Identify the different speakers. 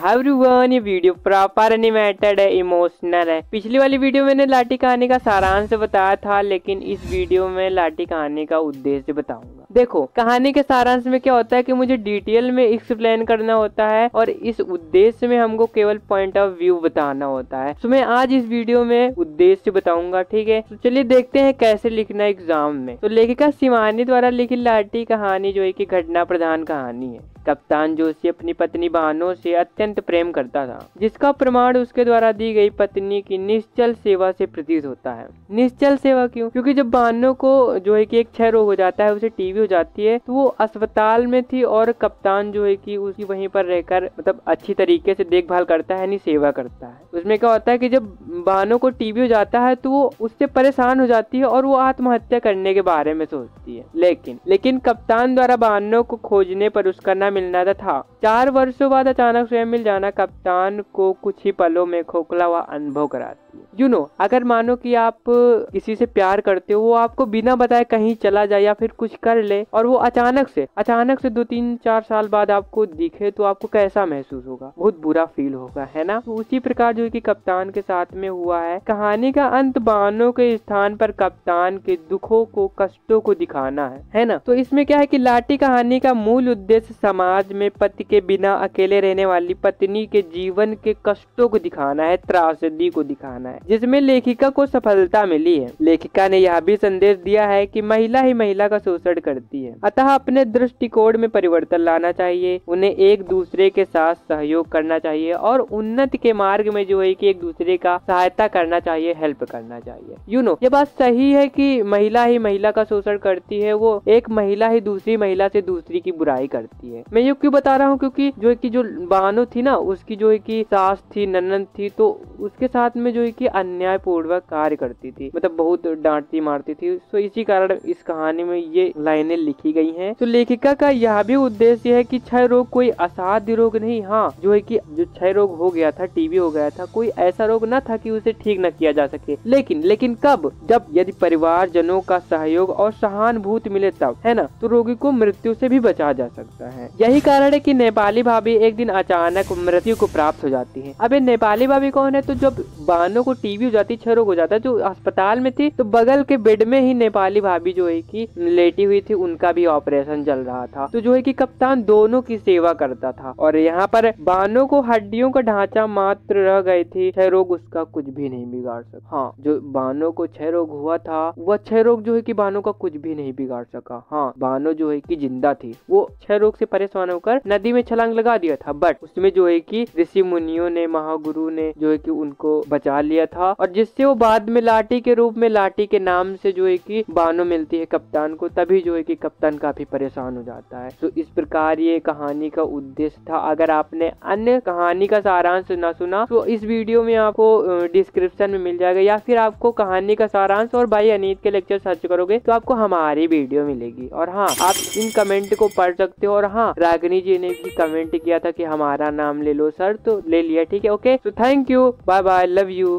Speaker 1: Everyone, ये video proper animated है, emotional है। पिछली वाली वीडियो मैंने लाठी कहानी का सारांश बताया था, लेकिन इस वीडियो में लाठी कहानी का उद्देश्य बताऊंगा। देखो, कहानी के सारांश में क्या होता है कि मुझे डिटेल में एक्सप्लेन करना होता है और इस उद्देश्य में हमको केवल पॉइंट ऑफ व्यू बताना होता है। तो मैं आज इस वीडियो में उद्देश्य बताऊंगा, ठीक है। तो चलिए देखते हैं कैसे लिखना एग्जाम में। तो लेखिका शिवानी द्वारा लिखी लाठी कहानी जो है कि घटना प्रधान कहानी है। कप्तान जोशी अपनी पत्नी बानो से अत्यंत प्रेम करता था, जिसका प्रमाण उसके द्वारा दी गई पत्नी की निश्चल सेवा से प्रतीत होता है। निश्चल सेवा क्यों? क्योंकि जब बानो को जो है कि एक क्षय रोग हो जाता है, उसे टीबी हो जाती है, तो वो अस्पताल में थी और कप्तान जो है कि उसकी वहीं पर रहकर मतलब अच्छी तरीके से देखभाल करता है, यानी सेवा करता है। उसमें क्या होता है कि जब बानो को टीबी हो जाता है तो वो उससे परेशान हो जाती है और वो आत्महत्या करने के बारे में सोचती है। लेकिन कप्तान द्वारा बानो को खोजने पर उसका न मिलना था। 4 वर्षों बाद अचानक स्वयं मिल जाना कप्तान को कुछ ही पलों में खोखला हुआ अनुभव कराती है। यू नो, अगर मानो कि आप किसी से प्यार करते हो, वो आपको बिना बताए कहीं चला जाए या फिर कुछ कर ले और वो अचानक से 2-3-4 साल बाद आपको दिखे, तो आपको कैसा महसूस होगा? बहुत बुरा फील होगा, है ना। तो उसी प्रकार जो है कि कप्तान के साथ में हुआ है। कहानी का अंत बानो के स्थान पर कप्तान के दुखों को, कष्टों को दिखाना है ना। तो इसमें क्या है कि लाठी कहानी का मूल उद्देश्य समाज में पति के बिना अकेले रहने वाली पत्नी के जीवन के कष्टों को दिखाना है, त्रासदी को दिखाना है, जिसमें लेखिका को सफलता मिली है। लेखिका ने यह भी संदेश दिया है कि महिला ही महिला का शोषण करती है, अतः अपने दृष्टिकोण में परिवर्तन लाना चाहिए, उन्हें एक दूसरे के साथ सहयोग करना चाहिए और उन्नति के मार्ग में जो है कि एक दूसरे का सहायता करना चाहिए, हेल्प करना चाहिए। यू नो, ये बात सही है कि महिला ही महिला का शोषण करती है, वो एक महिला ही दूसरी महिला से दूसरी की बुराई करती है। मैं ये क्यों बता रहा हूँ? क्योंकि जो है कि जो बानो थी ना, उसकी जो है कि सास थी, ननद थी, तो उसके साथ में जो है कि अन्याय पूर्वक कार्य करती थी, मतलब बहुत डांटती मारती थी। तो इसी कारण इस कहानी में ये लाइनें लिखी गई हैं। तो लेखिका का यह भी उद्देश्य है कि क्षय रोग कोई असाध्य रोग नहीं, हाँ, जो है कि जो क्षय रोग हो गया था, टीबी हो गया था, कोई ऐसा रोग न था कि उसे ठीक न किया जा सके। लेकिन कब? जब यदि परिवारजनों का सहयोग और सहानुभूति मिले तब, है ना। तो रोगी को मृत्यु से भी बचा जा सकता है। यही कारण है कि नेपाली भाभी एक दिन अचानक मृत्यु को प्राप्त हो जाती है। अब ये नेपाली भाभी कौन है? तो जब बानो को टीबी हो जाती, क्षय रोग हो जाता है, जो अस्पताल में थी, तो बगल के बेड में ही नेपाली भाभी जो है कि लेटी हुई थी, उनका भी ऑपरेशन चल रहा था। तो जो है कि कप्तान दोनों की सेवा करता था और यहाँ पर बानो को हड्डियों का ढांचा मात्र रह गई थी, क्षय रोग उसका कुछ भी नहीं बिगाड़ सका। हाँ, जो बानो को क्षय रोग हुआ था, वह क्षय रोग जो है कि बानो का कुछ भी नहीं बिगाड़ सका। हाँ, बानो जो है कि जिंदा थी, वो क्षय रोग से परेशान होकर नदी में छलांग लगा दिया था, बट उसमें जो है कि ऋषि मुनियों ने, महागुरु ने जो है कि उनको बचा लिया था, और जिससे वो बाद में लाठी के रूप में, लाठी के नाम से जो है कि बानो मिलती है कप्तान को, तभी जो है कि कप्तान काफी परेशान हो जाता है। तो इस प्रकार ये कहानी का उद्देश्य था। अगर आपने अन्य कहानी का सारांश ना सुना तो इस वीडियो में आपको डिस्क्रिप्शन में मिल जाएगा, या फिर आपको कहानी का सारांश और भाई अनीत के लेक्चर सर्च करोगे तो आपको हमारी वीडियो मिलेगी। और हाँ, आप इन कमेंट को पढ़ सकते हो। और हाँ, रागिनी जी ने भी कमेंट किया था कि हमारा नाम ले लो सर, तो ले लिया, ठीक है। ओके, तो thank you, bye bye, love you.